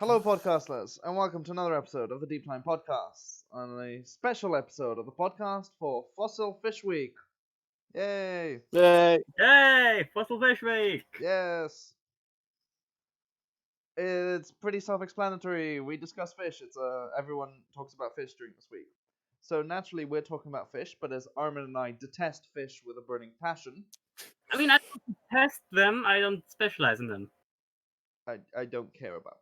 Hello, podcasters, and welcome to another episode of the Deep Time Podcast, on a special episode of the podcast for Fossil Fish Week. Yay! Yay! Yay! Fossil Fish Week! Yes! It's pretty self-explanatory. We discuss fish. Everyone talks about fish during this week. So naturally, we're talking about fish, but as Armin and I detest fish with a burning passion. I mean, I don't test them, I don't specialize in them. I don't care about them.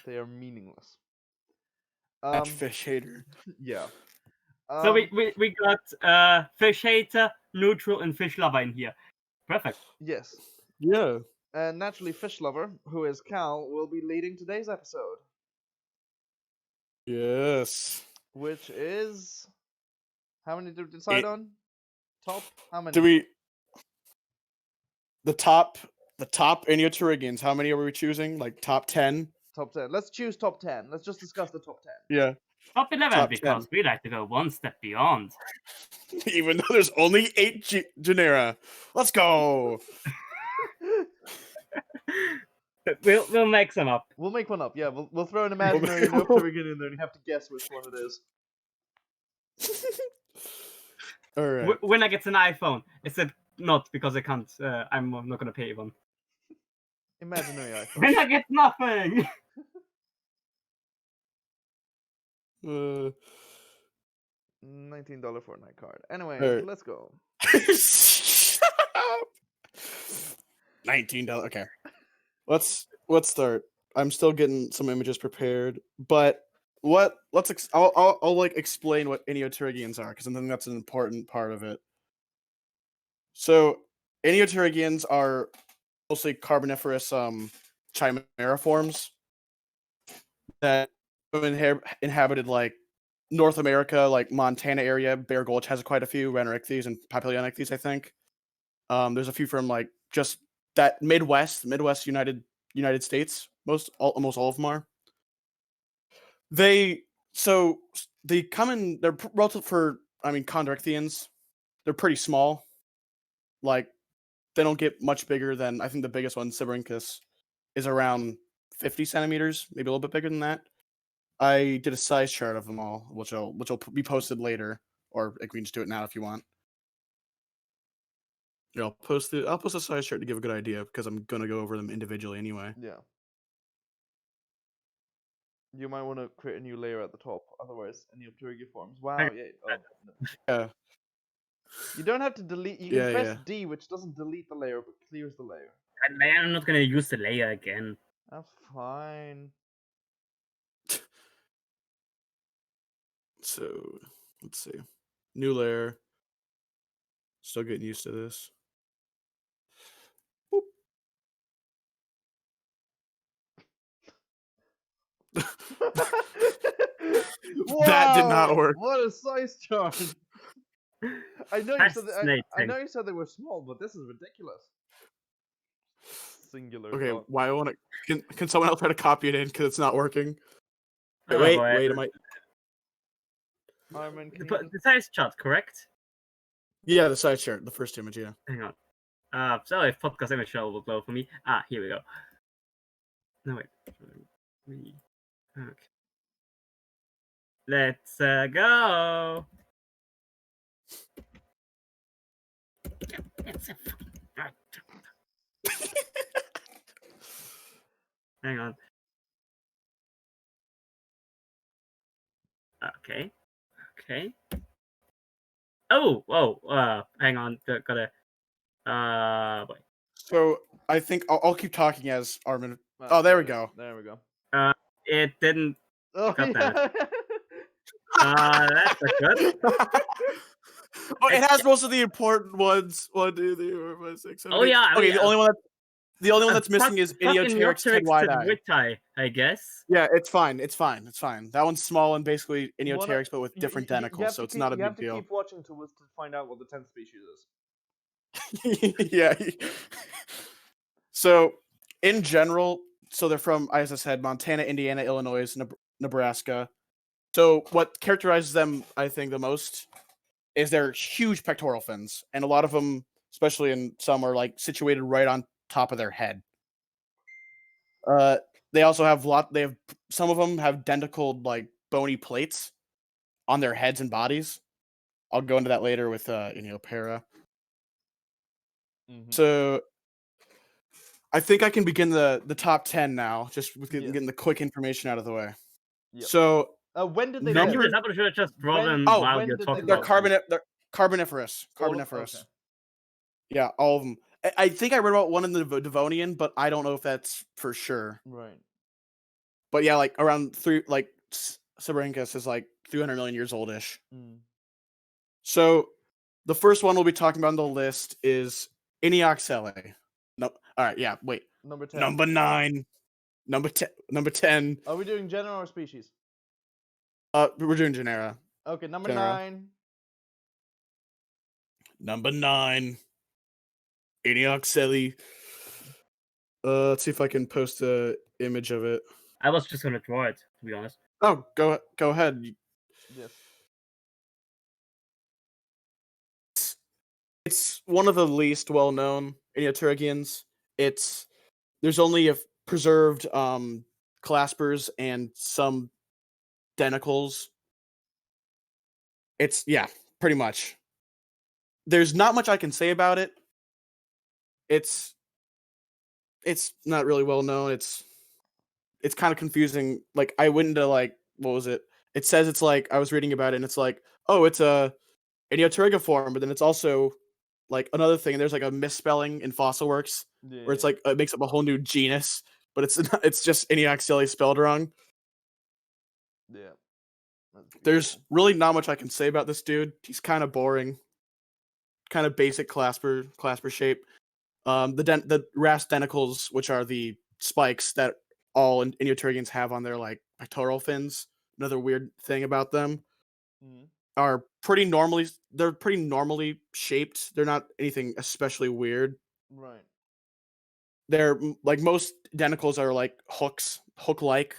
They are meaningless. Fish hater. Yeah. So we got fish hater, neutral, and fish lover in here. Perfect. Yes. Yeah. And naturally, fish lover, who is Cal, will be leading today's episode. Yes. Which is... How many did we decide on? Top? How many? Do we... The top Iniopterygians, how many are we choosing? Like top 10? Top 10. Let's choose top 10. Let's just discuss the top 10. Yeah. Top 11, Top because 10. we like to go one step beyond. Even though there's only 8 genera. Let's go! We'll make some up. We'll make one up, yeah. We'll throw an imaginary Iniopterygian in there and you have to guess which one it is. Alright. When I get an iPhone, it's not because I can't. I'm not gonna pay one. Imaginary iPhone. When I get nothing. $19 Fortnite card. Anyway, Alright. let's go. $19. Okay. Let's start. I'm still getting some images prepared, but I'll like explain what Iniopterygians are, because I think that's an important part of it. So Iniopterygians are mostly carboniferous chimeriforms that inhabited like North America, like Montana area. Bear Gulch has quite a few, Rhenorichthyes and Papilionichthyes, I think. There's a few from like just that Midwest United States. Almost all of them are. They're relative for, Chondrichthyans. They're pretty small. Like, they don't get much bigger than, I think the biggest one, Siberinchus, is around 50 centimeters, maybe a little bit bigger than that. I did a size chart of them all, which will be posted later, or we can just do it now if you want. Yeah, I'll post a size chart to give a good idea, because I'm gonna go over them individually anyway. Yeah. You might want to create a new layer at the top, otherwise Iniopterygia forms. Wow, yeah. Oh, no. Yeah. You don't have to delete. You can press D, which doesn't delete the layer, but clears the layer. I'm not gonna use the layer again. That's fine. So, let's see. New layer. Still getting used to this. Boop. That did not work. What a size chart! I know you said they were small, but this is ridiculous. Singular. Okay, thought. why I want to? Can someone else try to copy it in because it's not working? Oh, Wait, boy. wait, am I? Armin, The size chart, correct? Yeah, the size chart, the first image, yeah. Hang on. So if podcast image shell will glow for me. Here we go. No wait. Okay. Let's go. It's a Hang on. Okay. Oh, whoa. Hang on. Gotta. Wait. So I think I'll keep talking as Armin. Oh, there we go. There we go. It didn't. Oh, Got yeah. That's not good. Oh, it has most of the important ones. 1, 2, 3, 4, 5, 6, 7. Oh, 8. yeah. Okay, the only one that's missing is Iniopteryx Iniopteryx, I guess. Yeah, it's fine. That one's small and basically Iniopteryx, but with different tentacles, so it's not a big deal. You have to keep watching to find out what the 10th species is. Yeah. So, in general, they're from, as I said, Montana, Indiana, Illinois, Nebraska. So, what characterizes them, I think, the most is their huge pectoral fins, and a lot of them, especially in some, are like situated right on top of their head. they also have some of them have denticled like bony plates on their heads and bodies. I'll go into that later with Inioptera. So I think I can begin the top 10 now, just with getting the quick information out of the way. Yep. So when did they Maybe live? the number should just draw them when while did you're they talking they're about them. they're Carboniferous. Carboniferous. Okay. Yeah, all of them. I think I read about one in the Devonian, but I don't know if that's for sure. Right. But yeah, like around Sabrinkas is like 300 million years oldish. So the first one we'll be talking about on the list is Iniopterygia. No, all right, yeah, wait. Number 10. Number 9. Number 10. Are we doing genera or species? We're doing genera. Okay, number Genera. 9. Number 9. Iniopterygia. Let's see if I can post a image of it. I was just gonna draw it, to be honest. Oh, go ahead. Yes. It's one of the least well-known Iniopterygians. There's only a preserved claspers and some denticles. Pretty much. There's not much I can say about it. It's not really well known. It's kind of confusing. Like I went into like what was it? It says it's like I was reading about it and it's like, oh, it's a Iniopterygia form, but then it's also like another thing. There's like a misspelling in FossilWorks where it's like it makes up a whole new genus, but it's just Iniopterygia spelled wrong. Yeah. There's really not much I can say about this dude. He's kind of boring, kind of basic clasper shape. The ras denticles, which are the spikes that all Iniopterygians have on their like pectoral fins. Another weird thing about them are pretty normally shaped. They're not anything especially weird. Right. They're like most denticles are like hook-like.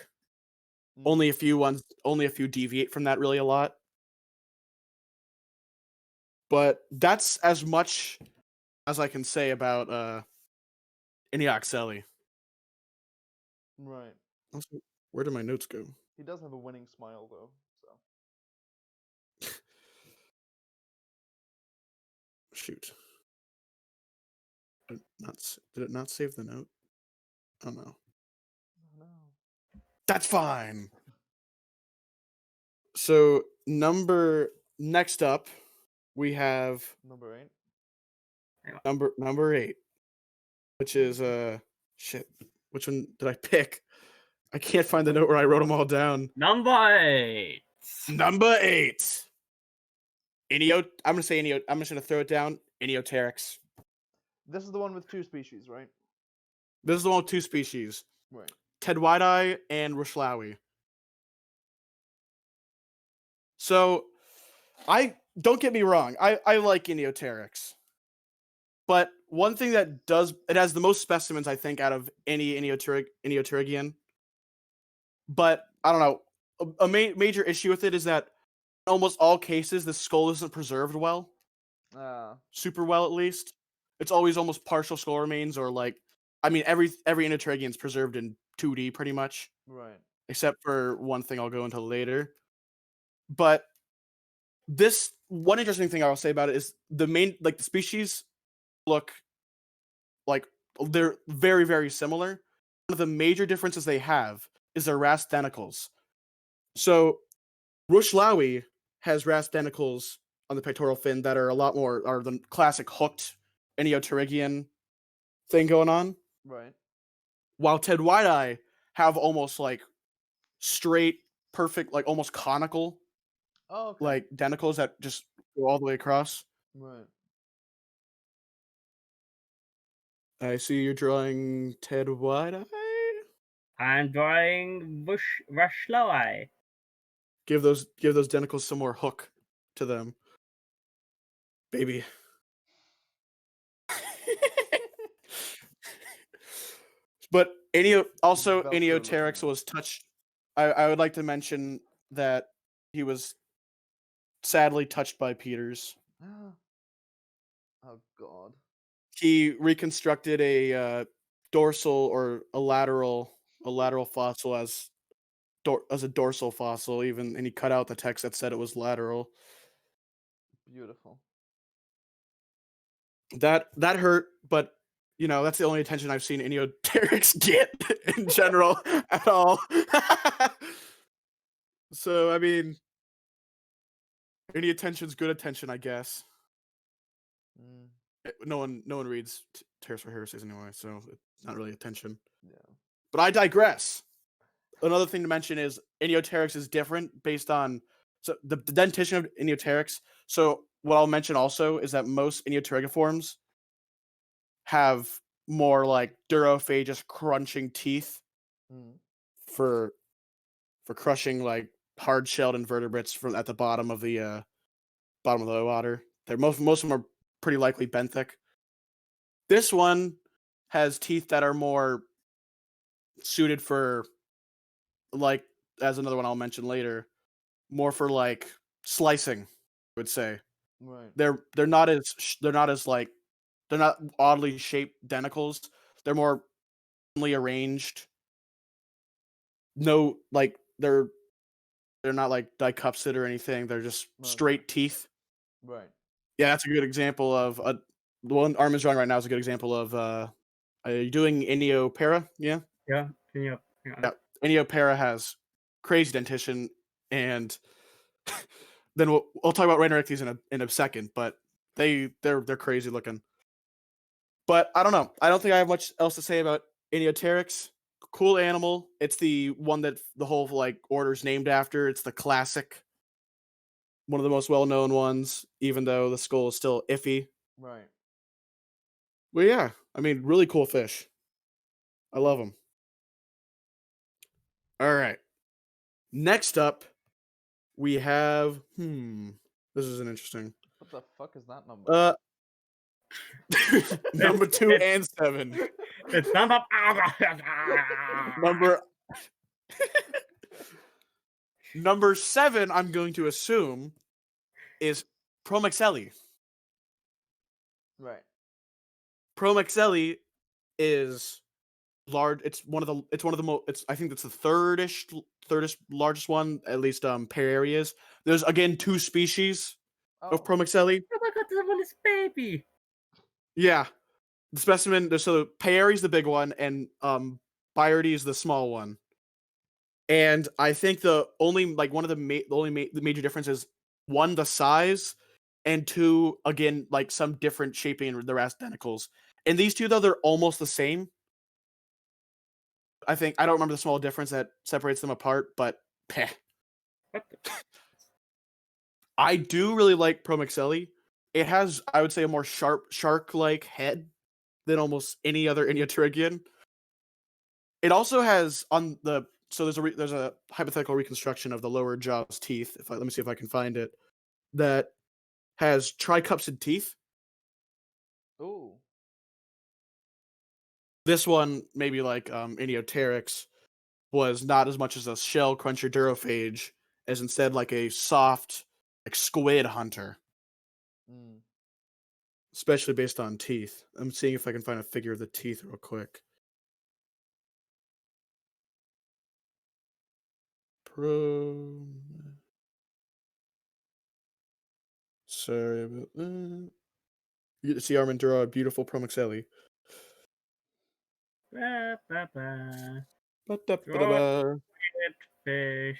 Only a few deviate from that really a lot. But that's as much as I can say about Iniopterygia. Right. Also, where did my notes go? He does have a winning smile though, so. Shoot. Did it not save the note? Oh no. Oh, no. That's fine. So next up we have Number 8. number 8, which is shit. Which one did I pick? I can't find the note where I wrote them all down. Number 8. Number 8. I'm gonna say I'm just gonna throw it down. Iniopteryx. This is the one with 2 species, right? This is the one with 2 species. Right. Tedwidii and Rushlawi. So, don't get me wrong. I like Iniopteryx. But one thing that it has the most specimens, I think, out of any Iniopterygian. But I don't know. A major issue with it is that in almost all cases, the skull isn't preserved well. Super well, at least. It's always almost partial skull remains, or like, I mean, every Iniopterygian is preserved in 2D pretty much. Right. Except for one thing I'll go into later. But this one interesting thing I'll say about it is the species look like they're very, very similar. One of the major differences they have is their ras denticles. So Rushlawi has ras denticles on the pectoral fin that are a lot more are the classic hooked Iniopterygian thing going on. Right. While Tedwidii have almost like straight, perfect, like almost conical, like denticles that just go all the way across. Right. I see you're drawing Tedwidii. I'm drawing Rushlawi. Give those denticles some more hook to them, baby. But Iniopteryx was touched. I would like to mention that he was sadly touched by Peters. Oh God. He reconstructed a dorsal or a lateral a lateral fossil as a dorsal fossil, even, and he cut out the text that said it was lateral. Beautiful. That hurt, but that's the only attention I've seen Iniopteryx get in general at all. So I mean, any attention's good attention, I guess. Mm, No one reads Tears for Heresies anyway, so it's not really attention. yeah. But I digress. Another thing to mention is Iniopteryx is different based on the dentition of Iniopteryx. So what I'll mention also is that most Iniopterygia forms have more like durophagous crunching teeth Mm, for crushing like hard-shelled invertebrates at the bottom of the water. They're most of them are pretty likely benthic. This one has teeth that are more suited for, like, as another one I'll mention later, more for like slicing, I would say. right. They're not as like, they're not oddly shaped denticles. They're more evenly arranged. No, like they're not like dicupsid or anything. They're just Okay. straight teeth. Right. Yeah, that's a good example of the one Armin's drawing right now is a good example of are you doing Inioptera? Yeah. Yeah. Yeah. Inioptera has crazy dentition, and then we'll talk about Rhinorhexes in a second, but they're crazy looking. But I don't know. I don't think I have much else to say about Iniopteryx. Cool animal. It's the one that the whole like order's named after. It's the classic, one of the most well-known ones, even though the skull is still iffy. Right. Well, yeah. I mean, really cool fish. I love them. All right. Next up, we have this is an interesting. What the fuck is that number? Number 2 and 7. It's number Number 7, I'm going to assume, is Promaxelli. Right. Promaxelli is large. It's one of the most. I think it's the thirdish largest one, at least per areas. There's again 2 species of Promaxelli. Oh my god, this one is baby. Yeah, the specimen. So Peary is the big one, and Byardy is the small one. And I think the only the major difference is 1, the size, and 2, again, like some different shaping in the rest denticles. And these two, though, they're almost the same. I don't remember the small difference that separates them apart, but peh. I do really like Promaxelli. It has, I would say, a more sharp shark-like head than almost any other Iniopterygian. It also has there's a hypothetical reconstruction of the lower jaw's teeth. Let me see if I can find it. That has tricupsid teeth. Ooh. This one, maybe like Iniopteryx, was not as much as a shell cruncher durophage, as instead like a soft, like squid hunter. Mm. Especially based on teeth. I'm seeing if I can find a figure of the teeth real quick. Sorry about that. You get to see Armin draw a beautiful Promaxelli. Fish.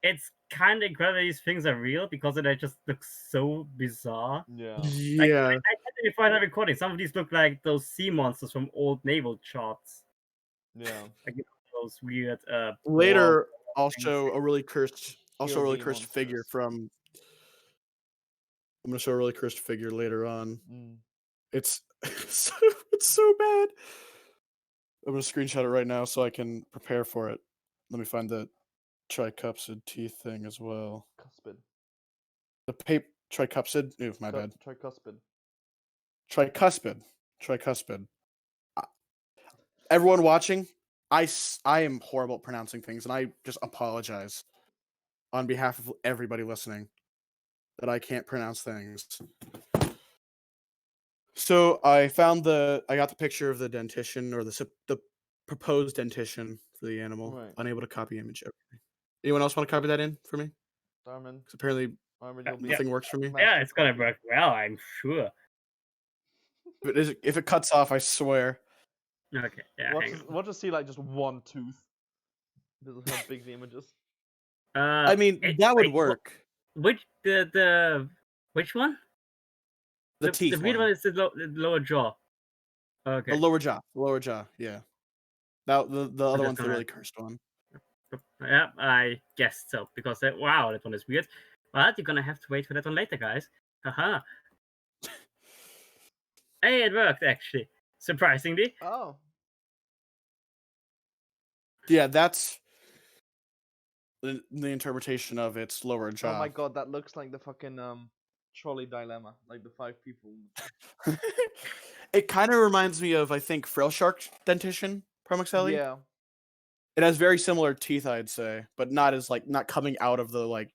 It's kind of incredible these things are real because they just look so bizarre. Yeah. Like, Yeah. I said before that recording, some of these look like those sea monsters from old naval charts. Yeah. Like those weird. Later, I'll things. show a really cursed. I'll show a really cursed monsters. figure from. I'm gonna show a really cursed figure later on. Mm. It's it's so bad. I'm gonna screenshot it right now so I can prepare for it. Let me find the tricupsid teeth thing as well. Cuspid. The tricupsid. Ooh, my bad. Tricuspid. Tricuspid. Everyone watching, I am horrible at pronouncing things, and I just apologize on behalf of everybody listening that I can't pronounce things. So I got the picture of the dentition or the proposed dentition for the animal. Right. Unable to copy image. Okay. Anyone else want to copy that in for me? Darman, Because apparently you'll be nothing works for me. Yeah, master it's gonna copy. work well, I'm sure. But if it cuts off, I swear. Okay, yeah, hang on. We'll just see like just one tooth. This is how big the image is. I mean, that would wait, work. Which which one? The teeth The weird one. one is the lower jaw. Okay. The lower jaw. Yeah. That the other just one's the gonna- really cursed one. Yeah, I guessed so because wow, that one is weird. But you're gonna have to wait for that one later, guys. Haha. Hey, it worked actually. Surprisingly. Oh. Yeah, that's the interpretation of its lower jaw. Oh my god, that looks like the fucking trolley dilemma, like the 5 people. It kind of reminds me of, I think, frail shark dentition, Promoxelli. Yeah. It has very similar teeth, I'd say, but not not coming out of the like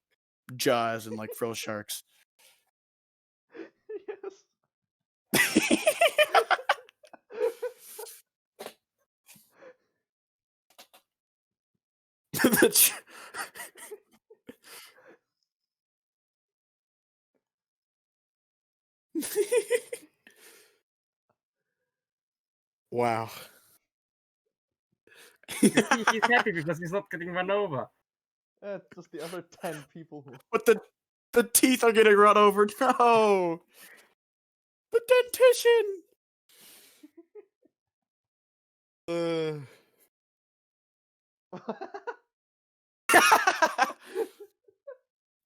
jaws and like frill sharks. Yes. Wow. He's happy because he's not getting run over. It's just the other 10 people who. But the teeth are getting run over. No. The dentition.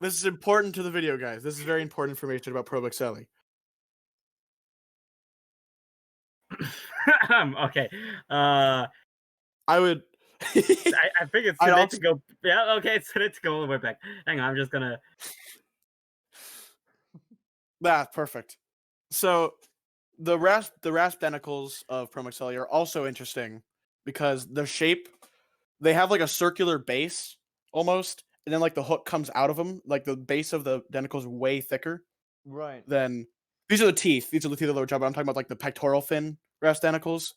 This is important to the video, guys. This is very important information about Promoxelli. Okay. I would. I think it's I'd too late also- to go. Yeah, okay, it's too late to go all the way back. Hang on, I'm just gonna. Perfect. So the rasp denticles of Promoxelli are also interesting because their shape, they have like a circular base almost, and then like the hook comes out of them. Like the base of the denticles way thicker Right. than these are the teeth. These are the teeth of the lower jaw. But I'm talking about like the pectoral fin rasp denticles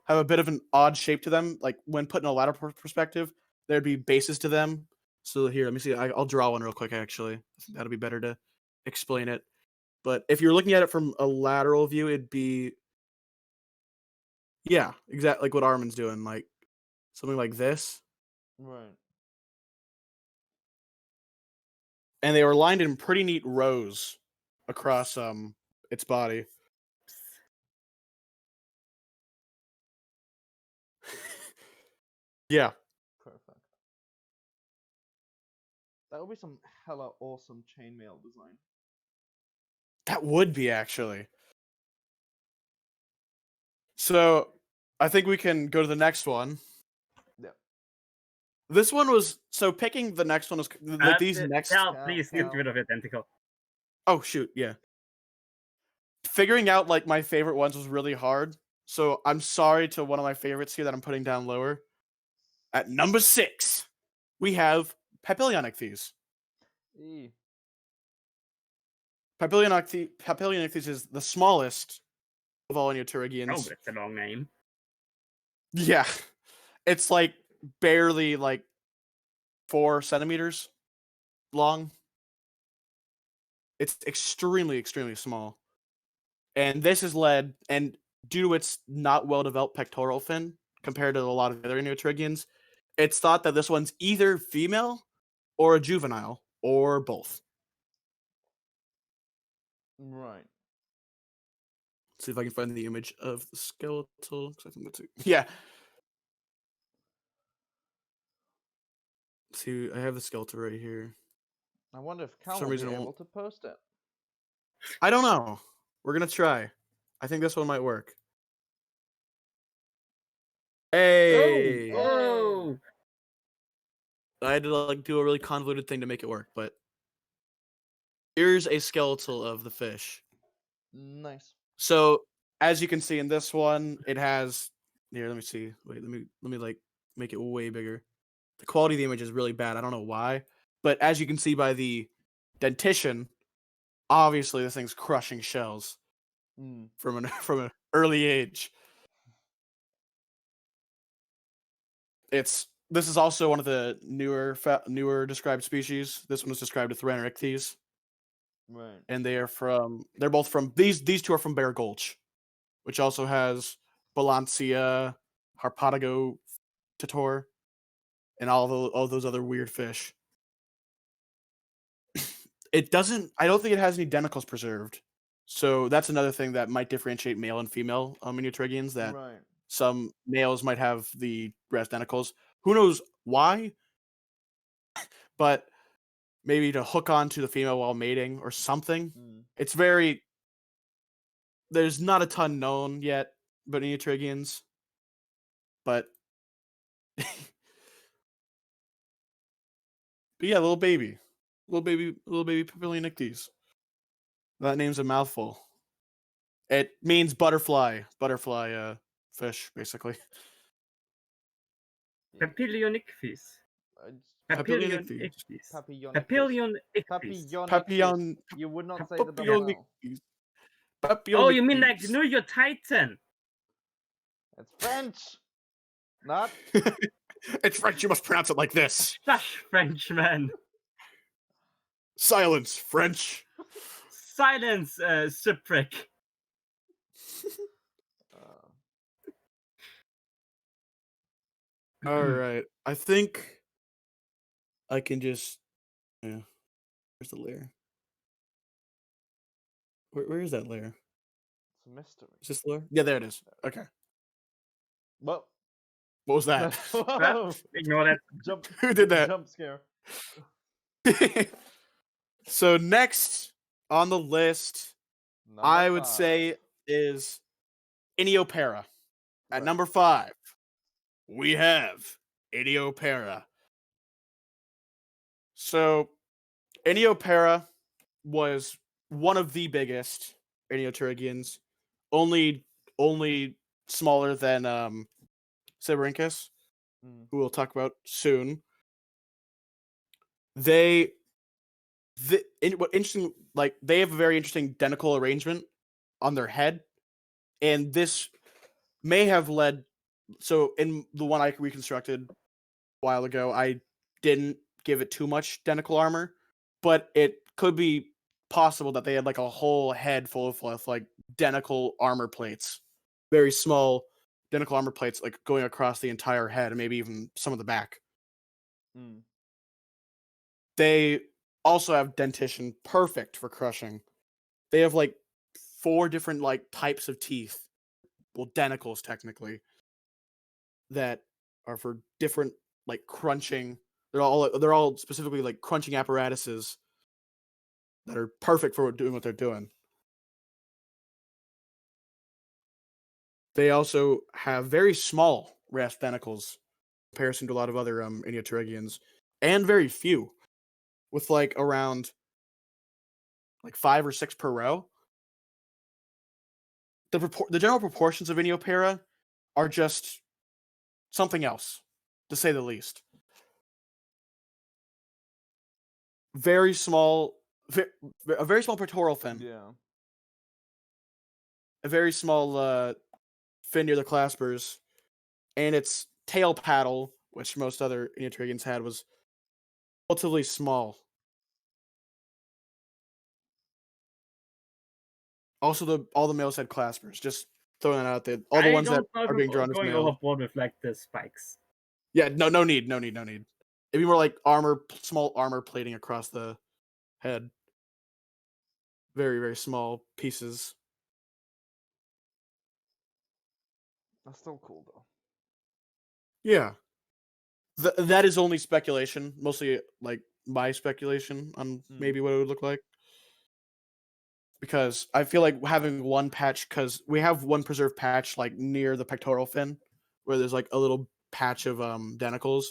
have a bit of an odd shape to them. Like when put in a lateral perspective, there'd be bases to them. So here, let me see. I'll draw one real quick. Actually, that'll be better to explain it. But if you're looking at it from a lateral view, it'd be, yeah, exactly like what Armin's doing, like something like this. Right. And they were lined in pretty neat rows across its body. Yeah. Perfect. That would be some hella awesome chainmail design. That would be actually. So I think we can go to the next one. Yeah. This one was picking the next one was like these next. Please get rid of it, tentacle. Oh shoot, yeah. Figuring out like my favorite ones was really hard. So I'm sorry to one of my favorites here that I'm putting down lower. At number 6, we have Papilionectes. Papilionectes is the smallest of all Iniopterygians. Oh, that's a long name. Yeah. It's like barely like 4 centimeters long. It's extremely, extremely small. And this is led, and due to its not well-developed pectoral fin compared to a lot of other Iniopterygians, it's thought that this one's either female or a juvenile, or both. Right. Let's see if I can find the image of the skeletal. I think that's it. Yeah. See, I have the skeletal right here. I wonder if For Cal some will reason be it able won't- to post it. I don't know. We're gonna try. I think this one might work. Hey! Oh! I had to like do a really convoluted thing to make it work, but here's a skeletal of the fish. Nice. So as you can see in this one, it has here. Let me see. Wait, let me like make it way bigger. The quality of the image is really bad. I don't know why, but as you can see by the dentition, obviously this thing's crushing shells from an early age. This is also one of the newer described species. This one was described as Thrannerichthes, Right. and they're both from these two are from Bear Gulch, which also has Balantia, Harpadago Tator, and all those other weird fish. I don't think it has any denticles preserved. So that's another thing that might differentiate male and female Iniopterygians, that Right. some males might have the brass denticles. Who knows why? But maybe to hook on to the female while mating or something. There's not a ton known yet about Iniopterygians, but yeah, little baby Papilionictes. That name's a mouthful. It means butterfly fish, basically. Papilionictes. Papilionictes. Papilionictes. You would not say the double L. Oh, you mean like New York Titan? It's French. Not. It's French. You must pronounce it like this. Shush, Frenchman. Silence, French. Silence, Cypric. All right. I think I can just. Yeah. Where's the layer? Where is that layer? It's a mystery. Is this the layer? Yeah, there it is. Okay. Well. What was that? Ignore that. Jump. Who did that? Jump scare. So next on the list, I would say is Inioptera. At number 5, we have Inioptera. So Inioptera was one of the biggest Iniopterygians, only smaller than Cyberinchus, who we'll talk about soon. What interesting, like they have a very interesting dentical arrangement on their head, and this may have led. So in the one I reconstructed a while ago, I didn't give it too much dentical armor, but it could be possible that they had like a whole head full of like dentical armor plates, very small dentical armor plates, like going across the entire head and maybe even some of the back. They also have dentition, perfect for crushing. They have like 4 different like types of teeth, well, denticles technically, that are for different like crunching. They're all specifically like crunching apparatuses that are perfect for doing what they're doing. They also have very small rasped denticles in comparison to a lot of other Iniopterygians, and very few, with like around like 5 or 6 per row. The general proportions of Inioptera are just something else, to say the least. A very small pectoral fin. Yeah. A very small fin near the claspers, and its tail paddle, which most other Iniopterygians had, was relatively small. Also, all the males had claspers. Just throwing that out there. All the ones that are being drawn as going male. overboard with like the spikes. Yeah, no need. It'd be more like small armor plating across the head. Very, very small pieces. That's still cool though. Yeah. That is only speculation, mostly like my speculation on maybe what it would look like. Because I feel like having one patch, because we have one preserved patch like near the pectoral fin, where there's like a little patch of denticles.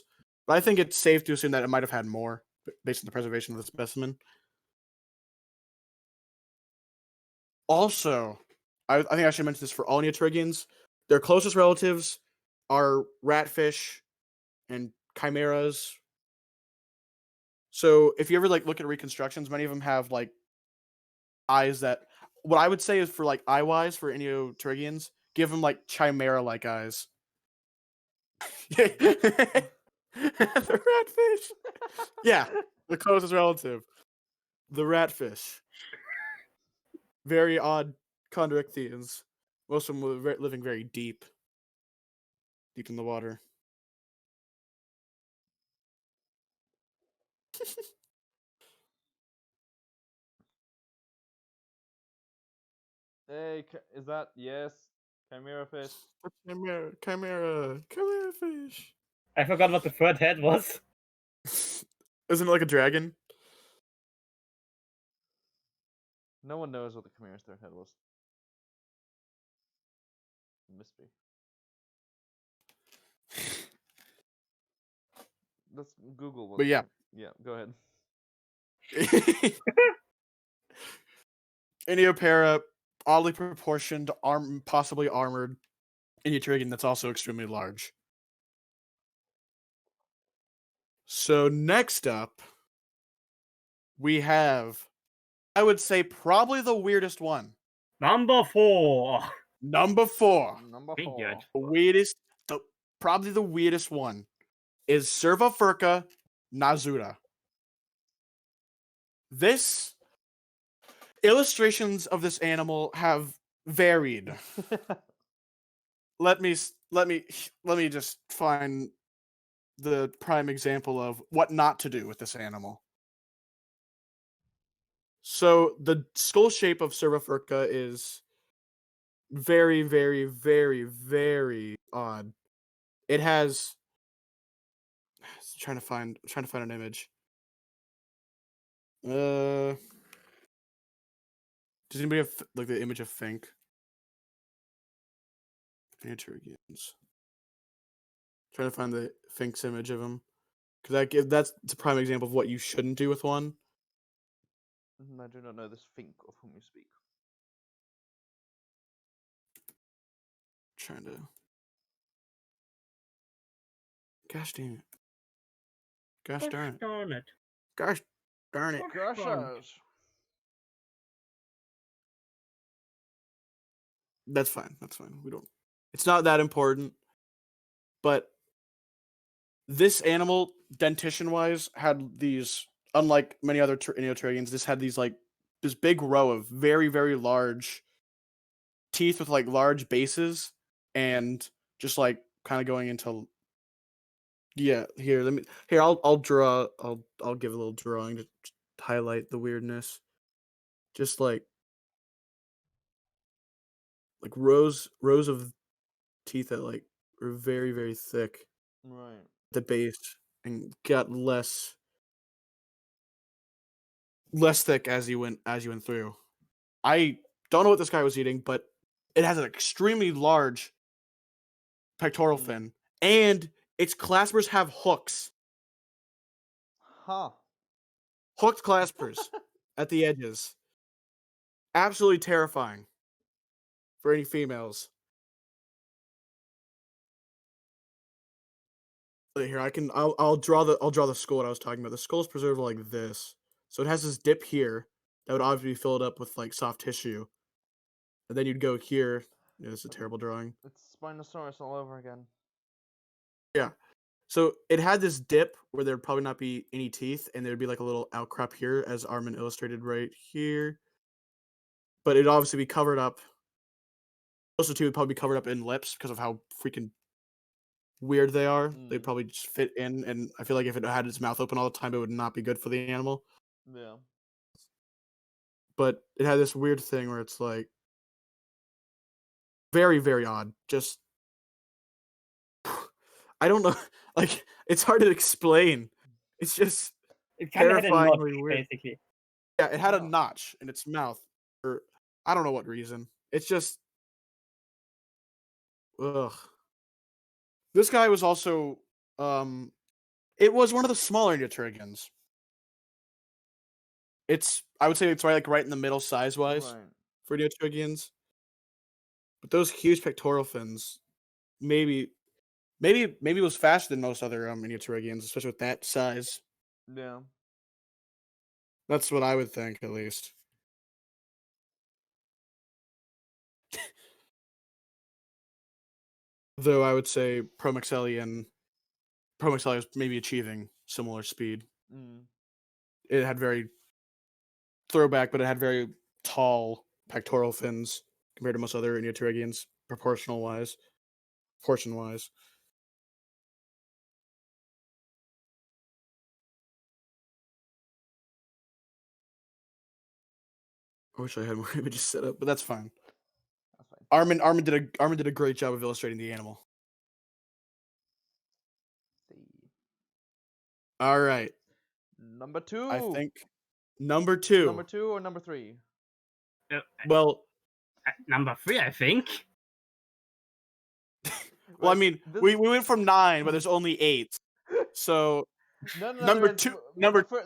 But I think it's safe to assume that it might have had more based on the preservation of the specimen. Also, I think I should mention this for all Iniopterygians. Their closest relatives are ratfish and chimeras. So if you ever like look at reconstructions, many of them have like eyes that, what I would say is for like eye wise for Iniopterygians, give them like chimera like eyes. The ratfish. Yeah, the closest relative. The ratfish. Very odd chondrichthyans. Most of them were living very deep in the water. Hey, is that yes? Chimera fish. Chimera fish. I forgot what the third head was. Isn't it like a dragon? No one knows what the chimera's third head was. Mystery. Let's Google what. But yeah. Yeah, go ahead. Inioptera, oddly proportioned, possibly armored Iniopterygian that's also extremely large. So next up, we have, I would say, probably the weirdest one. Number 4. Number 4. Number Pretty 4. good. The weirdest, probably the weirdest one is Cervifurca nazura. This illustrations of this animal have varied. Let me just find the prime example of what not to do with this animal. So the skull shape of Cervifurca is very, very, very, very odd. It has trying to find an image. Does anybody have like the image of Fink? Iniopterygians. Trying to find the Fink's image of him, because that's a prime example of what you shouldn't do with one. I do not know this Fink of whom you speak. Trying to. Gosh dang it. Gosh darn it. Darn it. Gosh darn it. Crushers. That's fine. That's fine. We don't. It's not that important. But this animal, dentition wise, had these. Unlike many other Iniopterygians, this had these like this big row of very, very large teeth with like large bases, and just like kind of going into. Yeah, here. I'll draw. I'll give a little drawing to highlight the weirdness. Just like rows of teeth that like were very, very thick. Right. The base and got less thick as you went through. I don't know what this guy was eating, but it has an extremely large pectoral fin, and its claspers have hooks. Huh. Hooked claspers at the edges. Absolutely terrifying for any females. Here, I'll draw the skull that I was talking about. The skull is preserved like this. So it has this dip here that would obviously be filled up with like soft tissue. And then you'd go here. Yeah, this is a terrible drawing. It's Spinosaurus all over again. Yeah. So it had this dip where there'd probably not be any teeth, and there'd be like a little outcrop here, as Armin illustrated right here. But it'd obviously be covered up. Also, too, would probably be covered up in lips because of how freaking weird they are. They'd probably just fit in, and I feel like if it had its mouth open all the time, it would not be good for the animal. Yeah. But it had this weird thing where it's like very, very odd. Just I don't know. Like it's hard to explain. It's just It kind of had a notch, terrifyingly weird. basically. Yeah, it had a Wow. notch in its mouth for I don't know what reason. It's just ugh. This guy was also it was one of the smaller Iniopterygians. I would say it's right in the middle size wise Right. for Iniopterygians. But those huge pectoral fins maybe it was faster than most other Iniopterygians, especially with that size. Yeah. That's what I would think, at least. Though I would say Promaxellia is maybe achieving similar speed. Mm. It had very throwback, but it had very tall pectoral fins compared to most other Iniopterygians, portion wise. I wish I had more images set up, but that's fine. That's fine. Armin did a great job of illustrating the animal. See. All right, Number 2. I think number 2. Number 2 or number 3? Well, number 3, I think. well, I Right, mean, this we is- went from 9, but there's only 8. So No, number there is- 2,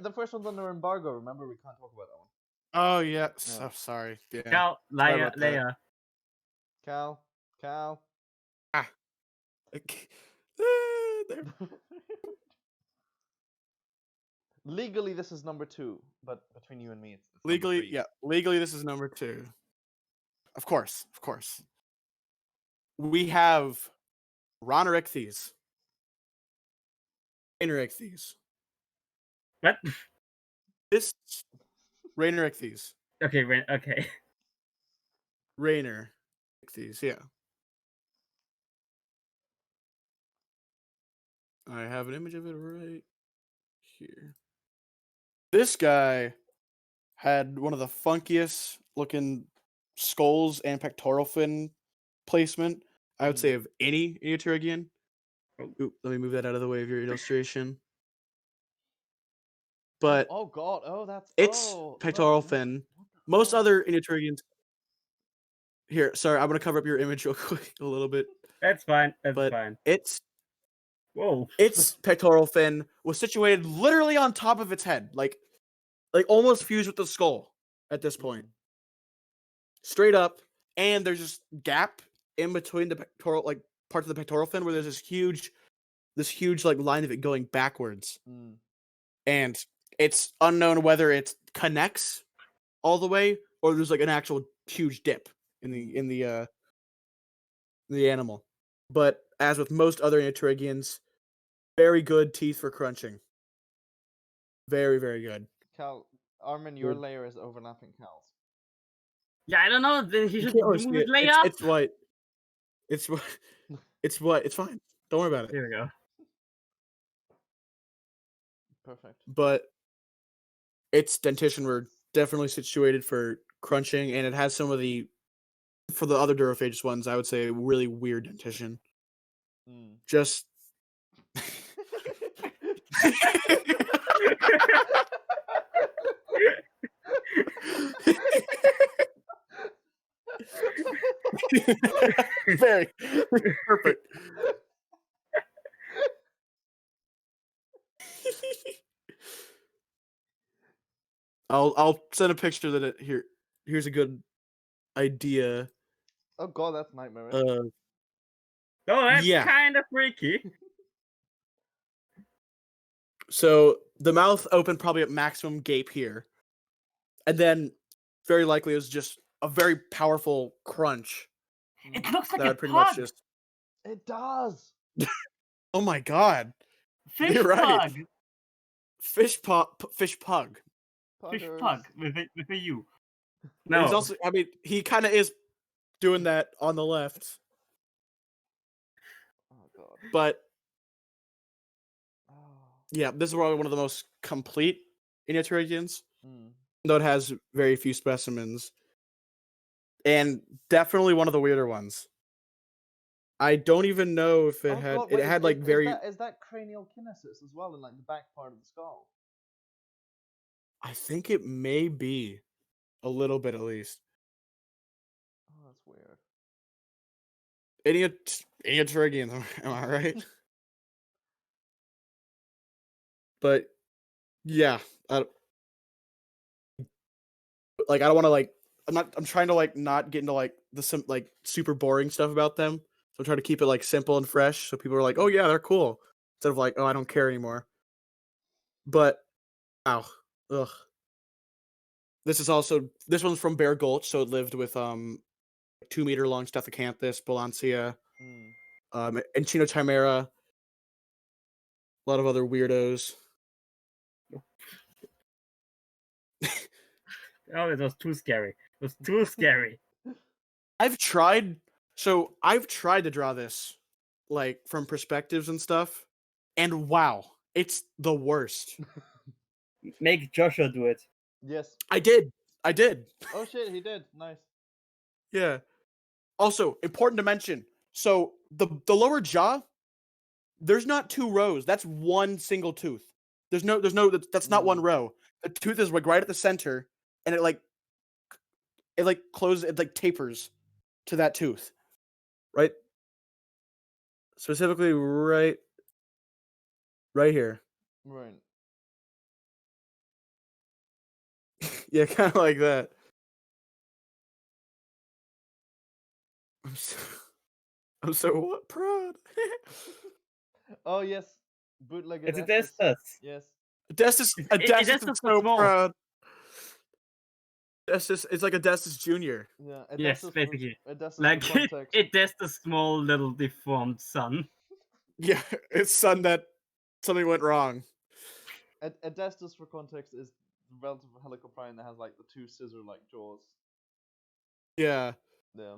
the first one's under embargo. Remember, we can't talk about that one. oh yeah, Yeah. so sorry. Yeah. Cal, Sorry Leia, about that. Leia. Cal. Okay. There. Legally, this is number 2, but between you and me, it's number Legally, 3. yeah. Legally, this is number 2. Of course. We have Rhonorichthes. Rainerichthes. What? This Rainerichthes. Okay, okay. Rainerichthes, yeah. I have an image of it right here. This guy had one of the funkiest looking skulls and pectoral fin placement, I would say, of any Iniopterygian. Oop, let me move that out of the way of your illustration. But Oh god! Oh, that's it's pectoral what- fin. what the Most hell? other Iniopterygians. Here, sorry, I'm gonna cover up your image real quick a little bit. That's fine. That's But fine. its Whoa. pectoral fin was situated literally on top of its head, like almost fused with the skull at this point. Straight up, and there's this gap in between the pectoral, like parts of the pectoral fin, where there's this huge like line of it going backwards, and it's unknown whether it connects all the way or there's like an actual huge dip in the animal. But as with most other Iniopterygians, very good teeth for crunching. Very, very good. Cal, Armin, your Good. layer is overlapping Cal's. Yeah, I don't know. Then he You should can't really move see his it. layer up. It's white. It's what. It's what. It's fine. Don't worry about it. Here we go. Perfect. But its dentition were definitely situated for crunching, and it has some of the, for the other Durophagus ones, I would say really weird dentition. Just. Very perfect. I'll send a picture that here's a good idea. Oh god, that's nightmarish. Oh, that's Yeah. kind of freaky. So the mouth opened probably at maximum gape here, and then very likely it was just a very powerful crunch. It looks like That a would pretty pug. much just. It does. Oh my god! Fish You're right. pug. Fish pug. Fish Puggers. pug with a U. No. No. He's also. I mean, he kind of is doing that on the left, Oh god. but Oh. yeah, this is probably one of the most complete Iniopterygians. Mm. Though it has very few specimens, and definitely one of the weirder ones. I don't even know if it Oh had. god, It wait, had like very. Is that cranial kinesis as well in like the back part of the skull? I think it may be a little bit at least. Oh, that's weird. Iniopterygians, am I right? But yeah, I don't want to like. I'm trying to like not get into like some like super boring stuff about them. So I'm trying to keep it like simple and fresh, so people are like, "Oh yeah, they're cool," instead of like, "Oh, I don't care anymore." But, ow, ugh. This one's from Bear Gulch, so it lived with 2-meter long Stephacanthus, Balancia, Iniopterygia, a lot of other weirdos. Oh, it was too scary. It was too scary. I've tried to draw this like from perspectives and stuff, and wow, it's the worst. Make Joshua do it. Yes. I did. Oh shit, he did. Nice. Yeah. Also, important to mention. So the lower jaw, there's not two rows. That's one single tooth. That's not one row. The tooth is like right at the center, and it closes. It like tapers to that tooth, right? Specifically, right here. Right. Yeah, kind of like that. I'm so proud. Oh yes. Bootleg It's a Adestus. Destus. Yes. Adestus Adestus is was so small. proud. Adestus, it's like Adestus Jr. Yeah. Yes, Adestus basically. Adestus Like, for context. it is the small little deformed son. Yeah, it's son that something went wrong. Adestus for context is the relative helicoprion that has like the two scissor-like jaws. Yeah, Yeah.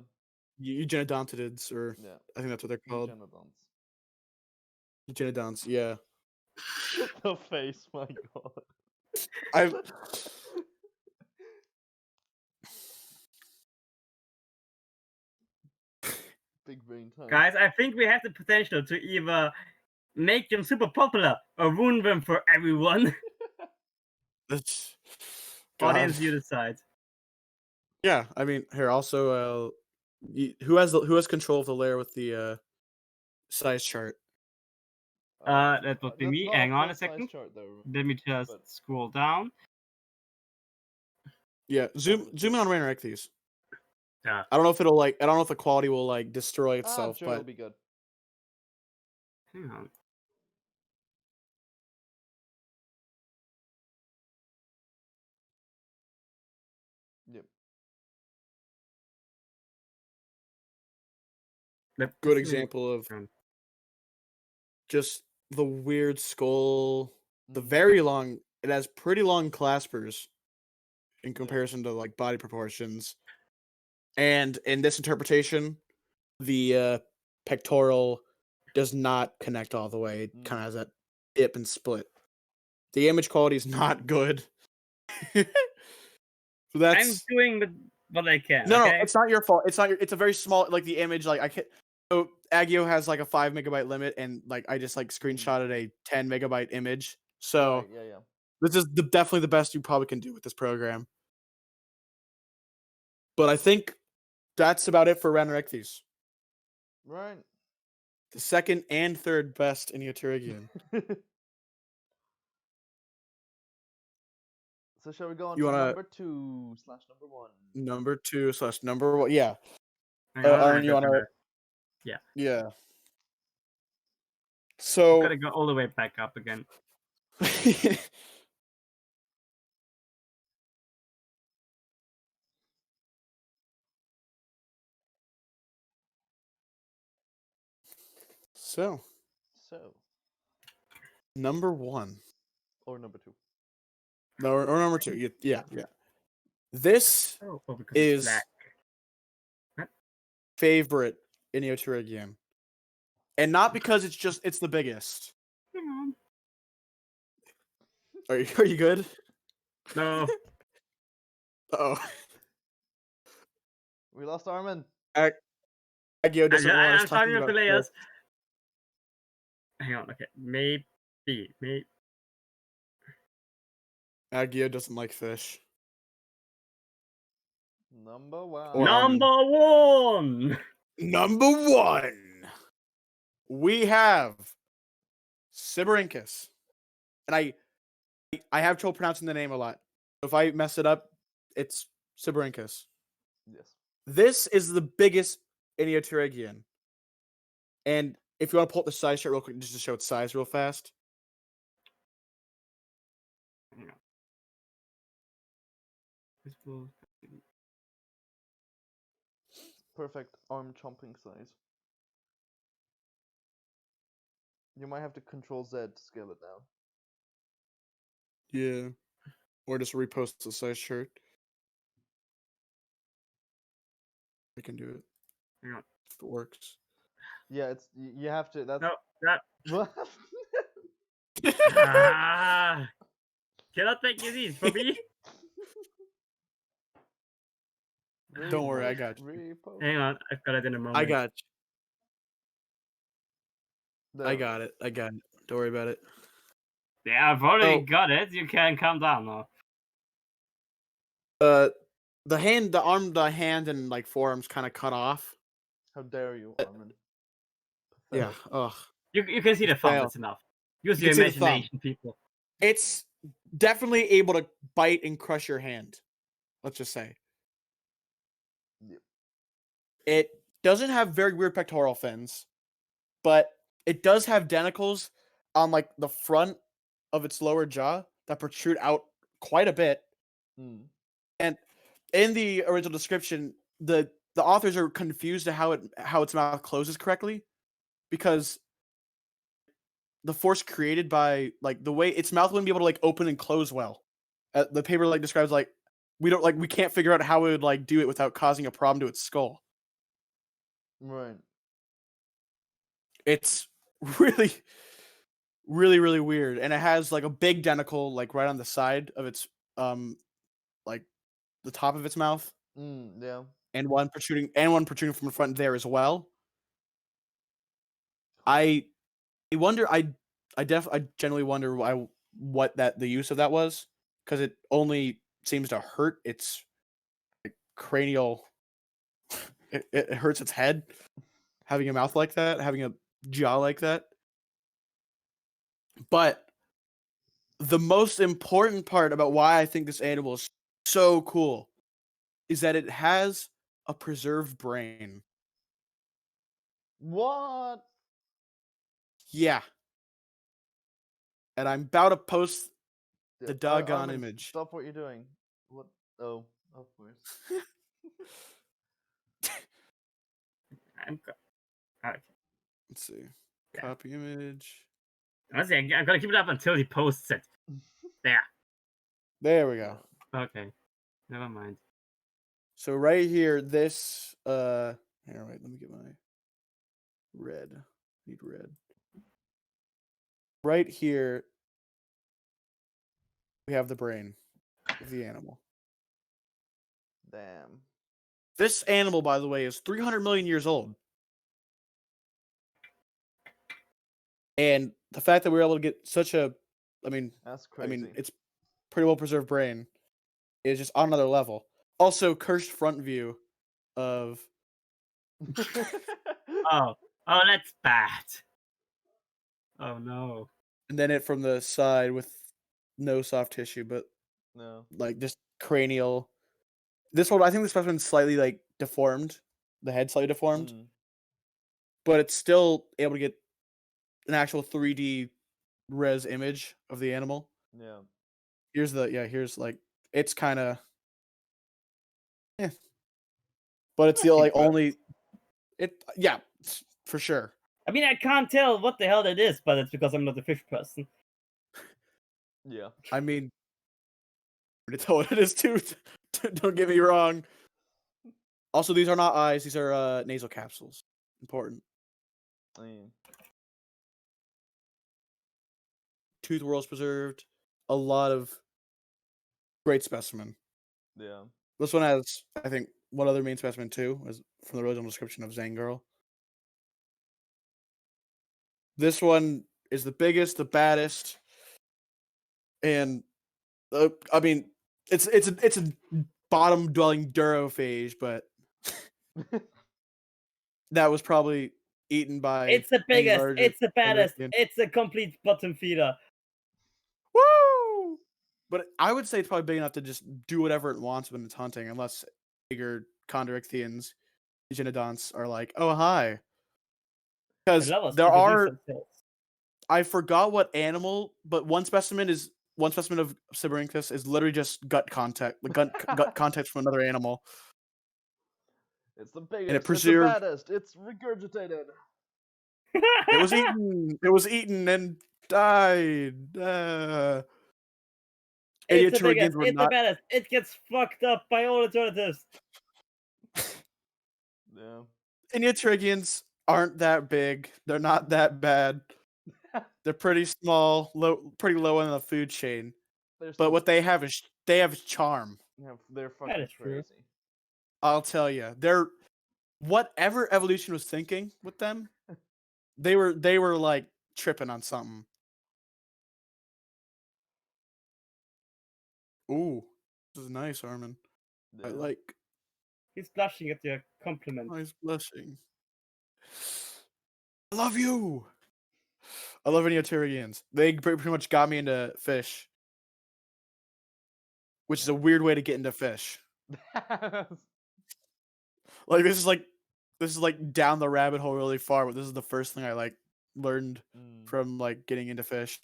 Eugenodontids, or Yeah. I think that's what they're called. Eugenodonts. Eugenodonts, yeah. The face, my god. I've Big brain time. Guys, I think we have the potential to either make them super popular or ruin them for everyone. that's Audience, God. you decide. Yeah, I mean, here also, who has control of the layer with the size chart? That would be That's me. not Hang on a full-size second. chart, though. Let me just but- scroll down. Yeah, zoom in on Rhanorhexes. Yeah. I don't know if the quality will like destroy I'm itself, sure it'll but be good. Hang on. Yep. good example of Um, just the weird skull. The Mhm. very long. It has pretty long claspers in comparison to like body proportions. And in this interpretation, the pectoral does not connect all the way. It kind of has that dip and split. The image quality is not good. So that's I'm doing what I can. no, okay? it's not your fault. It's a very small like the image. Like I can't. So Agio has like a 5 megabyte limit, and like I just like screenshotted a 10 megabyte image. So Right, yeah. this is definitely the best you probably can do with this program. But I think that's about it for Rhanorhexes. Right. The second and third best Iniopterygian. So shall we go on You to wanna- number 2/number 1? Number 2/number 1. Yeah. Hang on, Aaron, I you just wanna? Yeah. Yeah. I've So gotta go all the way back up again. So So, number 1. or number 2. No, or number 2. Yeah. This Oh, because is it's black. favorite Iniopterygian. And not because it's the biggest. Hang on. Are you good? No. Oh. We lost Armin. Agio doesn't want us I'm talking starting up about the layers. Hang on, okay. Maybe. Agio doesn't like fish. Number 1. Or Number 1! Number 1. We have Sibirincus. And I have trouble pronouncing the name a lot. If I mess it up, it's Sibirincus. Yes. This is the biggest Iniopterygian. And if you want to pull up the size chart real quick, just to show its size real fast. Hang on. This will- Perfect arm chomping size. You might have to Control Z to scale it down. Yeah. Or just repost the size chart. I can do it. Hang on. If it works. Yeah, it's you have to. That's No, that. what. Ah, cannot make it easy for me. Don't worry, I got you. Repost. Hang on, I've got it in a moment. I got you. There I we got go. it. I got it. Don't worry about it. Yeah, I've already Oh. got it. You can calm down now. The arm, the hand, and like forearms kind of cut off. How dare you, Armin? Yeah. Pathetic. Ugh. You can see the thumb. Fail. That's enough. Use You your can see the thumb. imagination, people. It's definitely able to bite and crush your hand. Let's just say. Yep. It doesn't have very weird pectoral fins, but it does have denticles on like the front of its lower jaw that protrude out quite a bit. Mm. And in the original description, the authors are confused to how its mouth closes correctly, because the force created by like the way its mouth wouldn't be able to like open and close well. The paper like describes like we can't figure out how it would like do it without causing a problem to its skull. Right. It's really, really, really weird, and it has like a big denticle like right on the side of its like the top of its mouth, Yeah. and one protruding from the front there as well. I wonder. I generally wonder what the use of that was, because it only seems to hurt its like, cranial. It hurts its head having a mouth like that, having a jaw like that. But the most important part about why I think this animal is so cool is that it has a preserved brain. What? Yeah. And I'm about to post the doggone Armin, image. Stop what you're doing. What? Oh, of course. Alright. Let's see. Yeah. Copy image. Honestly, I'm gonna keep it up until he posts it. There. There we go. Okay. Never mind. So right here, this here, wait, let me get my red. Need red. Right here, we have the brain of the animal. Damn. This animal, by the way, is 300 million years old. And the fact that we were able to get such a, That's crazy. it's pretty well preserved brain is just on another level. Also, cursed front view of. Oh, that's bad. Oh no. And then it from the side with no soft tissue, but No. like just cranial. This one, I think this specimen's slightly like deformed. The head slightly deformed, but it's still able to get an actual 3D res image of the animal. Yeah. Here's like it's kind of, but it's the like only for sure. I mean, I can't tell what the hell that is, but it's because I'm not a fish person. Yeah. I mean, to tell what it is too. Don't get me wrong. Also, these are not eyes; these are nasal capsules. Important. I mean, Tooth whorls preserved. A lot of great specimen. yeah. This one has, I think, one other main specimen too, as from the original description of Zangirl. This one is the biggest, the baddest, and I mean, it's a bottom dwelling durophage, but that was probably eaten by. It's the biggest. It's the baddest. It's a complete bottom feeder. Woo! But I would say it's probably big enough to just do whatever it wants when it's hunting, unless bigger Chondrichthyans, Genodonts are like, oh hi. Because there are. I forgot what animal, but one specimen of Cyberinthus is literally just gut contact from another animal. It's the biggest. And it's the baddest. It's regurgitated. It was eaten. It was eaten and died. It's the Iniopterygians biggest. were It's the not. baddest. It gets fucked up by all alternatives. Yeah. Iniopterygians aren't that big. They're not that bad. They're pretty small, pretty low on the food chain. They're But still, what they have is charm. yeah, they're That fucking is true. crazy. I'll tell you, they're whatever evolution was thinking with them. They were like tripping on something. Ooh, this is nice, Armin. I Yeah. like He's blushing at your compliment. nice blushing. I love you. I love Iniopterygians. They pretty much got me into fish, which is a weird way to get into fish. Like this is like down the rabbit hole really far, but this is the first thing I like learned from like getting into fish.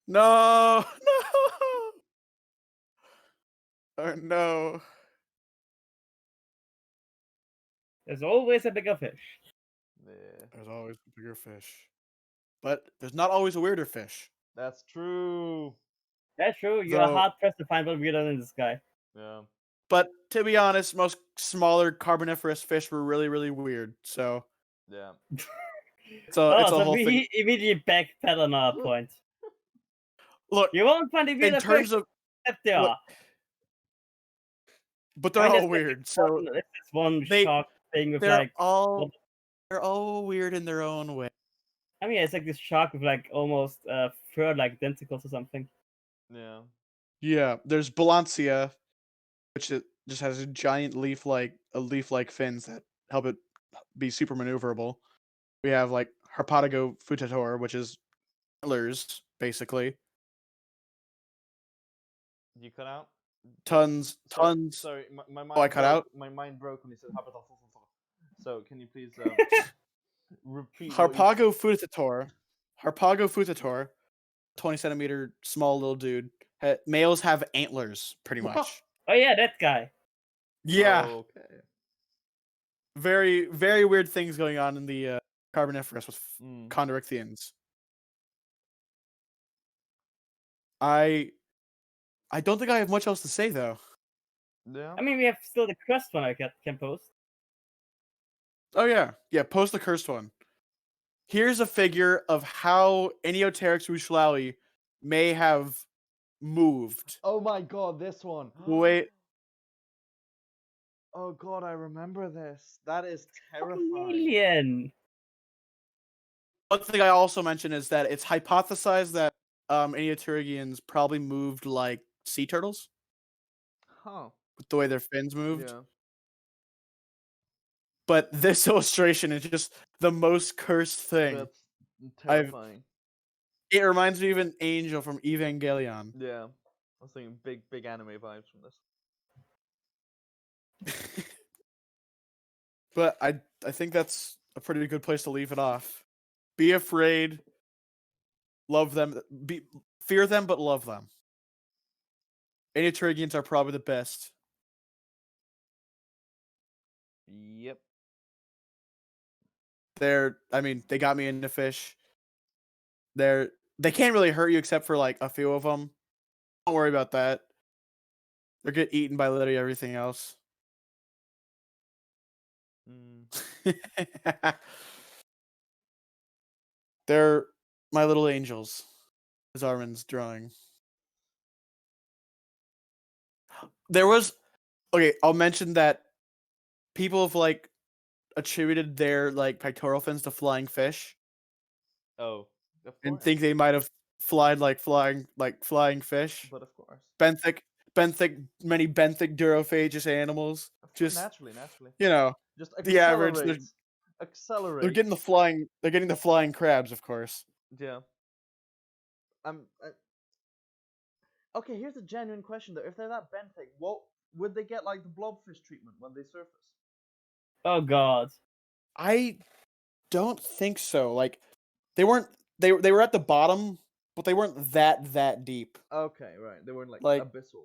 No, no, oh, no. There's always a bigger fish. Yeah. There's always a bigger fish, but there's not always a weirder fish. That's true. That's true. You're Though- hard pressed to find one weirder than this guy. Yeah. But to be honest, most smaller carboniferous fish were really, really weird. So Yeah. it's a so whole thing. we immediately backpedal on our point. Look, You won't find a in weirder terms fish, of, except they look, are. but they're I mean, all weird. There's So this one they- shark thing with they're like. all weird in their own way. I mean, it's like this shark with like almost fur-like tentacles or something. Yeah. Yeah, there's Balantia, which just has a giant leaf-like fins that help it be super maneuverable. We have like Harpago futator, which is antlers, basically. You cut out? Tons. Sorry, my mind. Oh, I cut out? My mind broke when you said Habitat. So can you please repeat? what you- Harpago futator, 20 centimeter small little dude. Males have antlers, pretty much. Oh yeah, that guy. Yeah, Okay. very, very weird things going on in the Carboniferous with Chondrichthyans. I don't think I have much else to say though. Yeah. I mean, we have still the crust one I can post. Oh yeah, post the cursed one. Here's a figure of how Iniopteryx ruschlaui may have moved. Oh my god, this one. Wait, Oh god, I remember this. That is Fucking terrifying. alien. one thing I also mentioned is that it's hypothesized that Iniopterygians probably moved like sea turtles Huh. with the way their fins moved. Yeah. But this illustration is just the most cursed thing. That's terrifying. It reminds me of an angel from Evangelion. Yeah. I was thinking big anime vibes from this. But I think that's a pretty good place to leave it off. Be afraid, love them, fear them, but love them. Iniopterygians are probably the best. Yep. They got me into fish. They can't really hurt you except for like a few of them. Don't worry about that. They get eaten by literally everything else. They're my little angels, is Armin's drawing. I'll mention that people have like attributed their like pectoral fins to flying fish. Oh. Of And course. think they might have flying fish. But of course. Many benthic durophagus animals. Just naturally. you know, Just the average. accelerate. They're getting the flying crabs, of course. Yeah. Okay, here's a genuine question though. If they're that benthic, what would they get like the blobfish treatment when they surface? Oh god. I don't think so. Like they weren't. They were at the bottom, but they weren't that deep. Okay, right. They weren't like abyssal.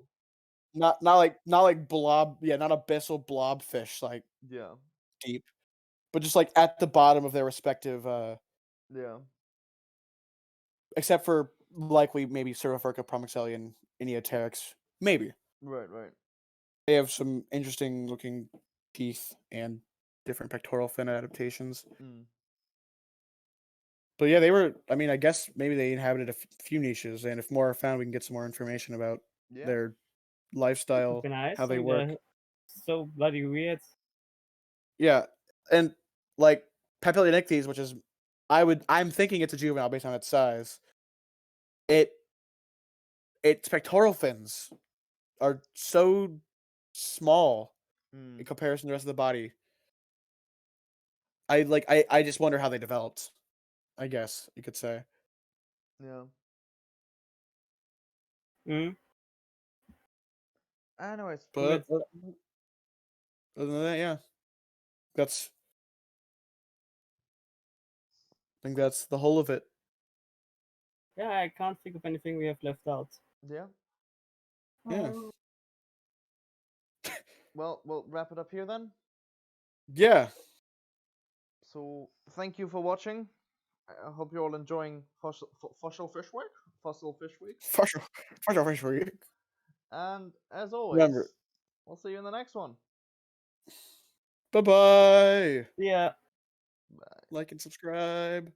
Not like blob. Yeah, not abyssal blobfish. Like Yeah. deep. but just like at the bottom of their respective, Yeah. except for likely maybe Cerviferca, Promoxelli, and Iniopteryx. Maybe Right. Right. they have some interesting looking teeth and different pectoral fin adaptations. Mm. But yeah, they were. I mean, I guess maybe they inhabited a few niches, and if more are found, we can get some more information about Yeah. their lifestyle, Would be nice. how they and work. they're so bloody weird. Yeah, and like Papilionictes, which is, I'm thinking it's a juvenile based on its size. Its pectoral fins are so small in Mm. comparison to the rest of the body. I just wonder how they developed. I guess you could say. Yeah. Mm. Anyways. But Weird. other than that, yeah, that's. I think that's the whole of it. Yeah, I can't think of anything we have left out. Yeah. Yeah. Well, we'll wrap it up here then. Yeah. So thank you for watching. I hope you're all enjoying Fossil Fish Week. Fossil Fish Week. For sure. And as always, Remember. we'll see you in the next one. Bye bye. Yeah. Bye. Like and subscribe.